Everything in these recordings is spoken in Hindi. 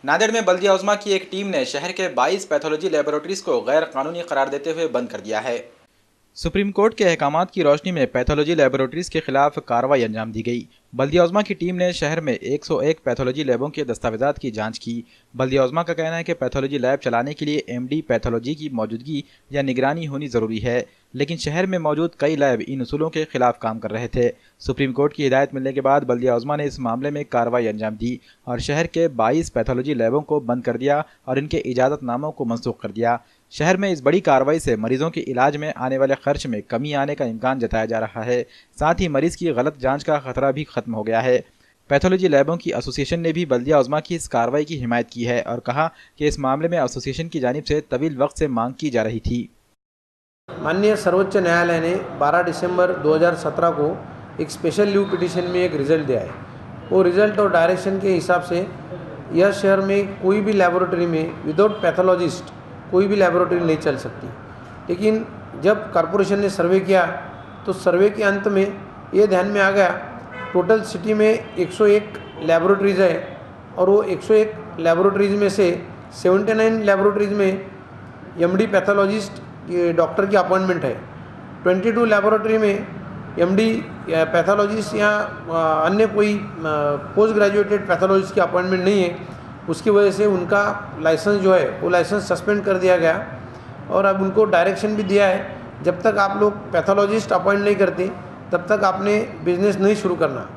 नांदेड़ में बल्दिया उज़्मा की एक टीम ने शहर के 22 पैथोलॉजी लेबोरेटरीज को गैर कानूनी करार देते हुए बंद कर दिया है। सुप्रीम कोर्ट के अहकामात की रोशनी में पैथोलॉजी लेबोरेटरीज के खिलाफ कार्रवाई अंजाम दी गई। बल्दिया उज़्मा की टीम ने शहर में 101 पैथोलॉजी लैबों के दस्तावेजात की जांच की। बल्दिया उज़्मा का कहना है कि पैथोलॉजी लैब चलाने के लिए एमडी पैथोलॉजी की मौजूदगी या निगरानी होनी जरूरी है, लेकिन शहर में मौजूद कई लैब इन उसूलों के खिलाफ काम कर रहे थे। सुप्रीम कोर्ट की हिदायत मिलने के बाद बल्दिया उज़्मा ने इस मामले में कार्रवाई अंजाम दी और शहर के 22 पैथोलॉजी लैबों को बंद कर दिया और इनके इजाजतनामों को मनसूख कर दिया। शहर में इस बड़ी कार्रवाई से मरीजों के इलाज में आने वाले खर्च में कमी आने का इम्कान जताया जा रहा है। साथ ही मरीज की गलत जांच का खतरा भी खत्म हो गया है। पैथोलॉजी लैबों की एसोसिएशन ने भी बल्दिया उज़्मा की इस कार्रवाई की हिमायत की है और कहा कि इस मामले में एसोसिएशन की जानिब से तवील वक्त से मांग की जा रही थी। माननीय सर्वोच्च न्यायालय ने 12 दिसंबर 2017 को एक स्पेशल लीव पिटीशन में एक रिज़ल्ट दिया है। वो रिज़ल्ट और डायरेक्शन के हिसाब से यह शहर में कोई भी लैबोरेटरी में विदाउट पैथोलॉजिस्ट कोई भी लैबोरेटरी नहीं चल सकती। लेकिन जब कॉरपोरेशन ने सर्वे किया तो सर्वे के अंत में ये ध्यान में आ गया, टोटल सिटी में 101 लैबोरेटरीज़ है और वो 101 लैबोरेटरीज़ में से 79 लैबोरेटरीज़ में एमडी पैथोलॉजिस्ट डॉक्टर की अपॉइंटमेंट है। 22 लैबोरेटरी में एमडी पैथोलॉजिस्ट या अन्य कोई पोस्ट ग्रेजुएटेड पैथोलॉजिस्ट की अपॉइंटमेंट नहीं है। उसकी वजह से उनका लाइसेंस जो है वो लाइसेंस सस्पेंड कर दिया गया और अब उनको डायरेक्शन भी दिया है, जब तक आप लोग पैथोलॉजिस्ट अपॉइंट नहीं करते तब तक आपने बिजनेस नहीं शुरू करना।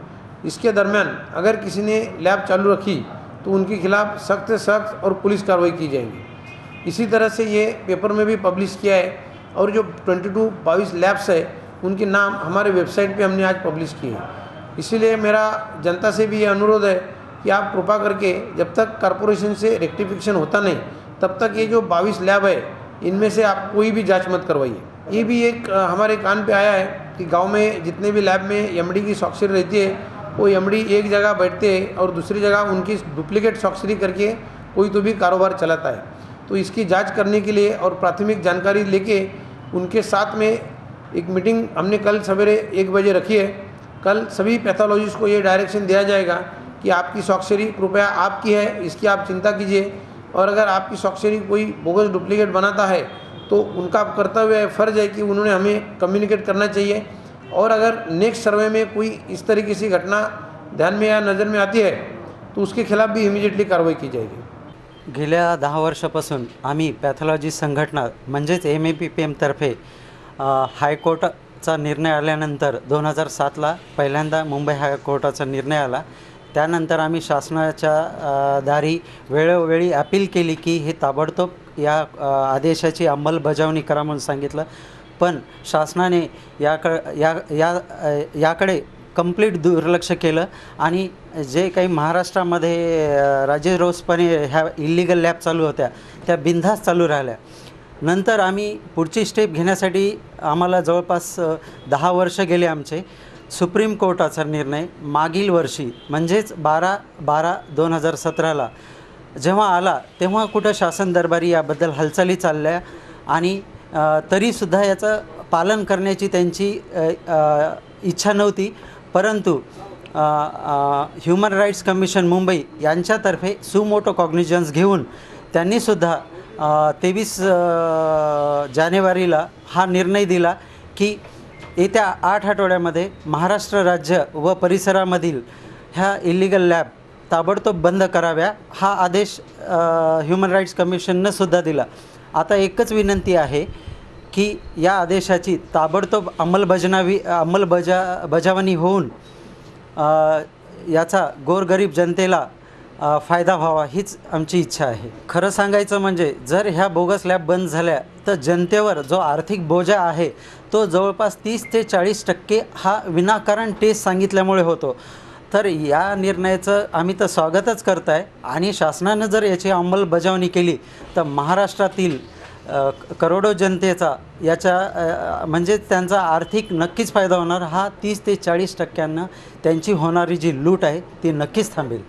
इसके दरमियान अगर किसी ने लैब चालू रखी तो उनके खिलाफ सख्त से सख्त और पुलिस कार्रवाई की जाएगी। इसी तरह से ये पेपर में भी पब्लिश किया है और जो 22 लैब्स है उनके नाम हमारे वेबसाइट पे हमने आज पब्लिश किए हैं। इसीलिए मेरा जनता से भी ये अनुरोध है कि आप कृपा करके जब तक कॉरपोरेशन से रेक्टिफिकेशन होता नहीं तब तक ये जो 22 लैब है इनमें से आप कोई भी जांच मत करवाइए। ये भी एक हमारे कान पे आया है कि गांव में जितने भी लैब में एमडी की स्वाक्षरी रहती है वो एमडी एक जगह बैठते हैं और दूसरी जगह उनकी डुप्लीकेट स्वाक्षरी करके कोई तो भी कारोबार चलाता है। तो इसकी जांच करने के लिए और प्राथमिक जानकारी लेके उनके साथ में एक मीटिंग हमने कल सवेरे 1 बजे रखी है। कल सभी पैथोलॉजिस्ट को ये डायरेक्शन दिया जाएगा कि आपकी स्वाक्षरी कृपया आपकी है, इसकी आप चिंता कीजिए, और अगर आपकी स्वाक्षरी कोई बोगस डुप्लीकेट बनाता है तो उनका कर्तव्य है, फ़र्ज़ है कि उन्होंने हमें कम्युनिकेट करना चाहिए। और अगर नेक्स्ट सर्वे में कोई इस तरीके की घटना ध्यान में या नज़र में आती है तो उसके खिलाफ भी इमिजिएटली कार्रवाई की जाएगी। गेल्या 10 वर्षापासून आम्ही पॅथॉलॉजी संघटना म्हणजेच MAPPM तर्फे हायकोर्टाचा निर्णय आल्यानंतर 2007ला पहिल्यांदा मुंबई हायकोर्टाचा निर्णय आला। त्यानंतर आम्ही शासनाच्या दारी वेळोवेळी अपील केली की हे ताबडतोब या आदेशाची अंमलबजावणी करा म्हणून सांगितलं, पण शासनाने याकडे कंप्लीट दुर्लक्ष केलं आणि जे काही महाराष्ट्रामध्ये राजेरोसपणे ह्या इल्लीगल लॅब चालू होत्या त्या बिनधास्त चालू राहिल्या। नंतर आम्ही पुढची स्टेप घेण्यासाठी आम्हाला जवळपास 10 वर्ष गेले आमचे। सुप्रीम कोर्टाचा निर्णय मागील वर्षी म्हणजेच 12/12/2017ला जेव्हा आला तेव्हा कुठं शासन दरबारी याबद्दल हालचाली चालल्या आणि तरीसुद्धा याचं पालन करण्याची त्यांची इच्छा नव्हती। परंतु ह्युमन राईट्स कमिशन मुंबई यांच्यातर्फे सुमोटो कॉग्निजन्स घेऊन त्यांनीसुद्धा 23 जानेवारीला हा निर्णय दिला की येत्या 8 आठवड्यामध्ये महाराष्ट्र राज्य व परिसरामधील ह्या इल्लीगल लॅब ताबडतोब बंद कराव्या हा आदेश ह्युमन राईट्स कमिशननं सुद्धा दिला। आता एकच विनंती आहे की या आदेशाची ताबडतोब अंमलबजावणी होऊन याचा गोरगरीब जनतेला फायदा व्हावा हीच आमची इच्छा आहे। खरं सांगायचं म्हणजे जर ह्या बोगस लॅब बंद झाल्या तर जनतेवर जो आर्थिक बोजा आहे तो जवळपास 30 ते 40% हा विनाकारण टेस्ट सांगितल्यामुळे होतो। तर या निर्णयाचं आम्ही तर स्वागतच करत आहे आणि शासनानं जर याची अंमलबजावणी केली तर महाराष्ट्रातील करोडो जनतेचा याच्या म्हणजे त्यांचा आर्थिक नक्कीच फायदा होणार। हा 30 ते 40% त्यांची होणारी जी लूट आहे ती नक्कीच थांबेल।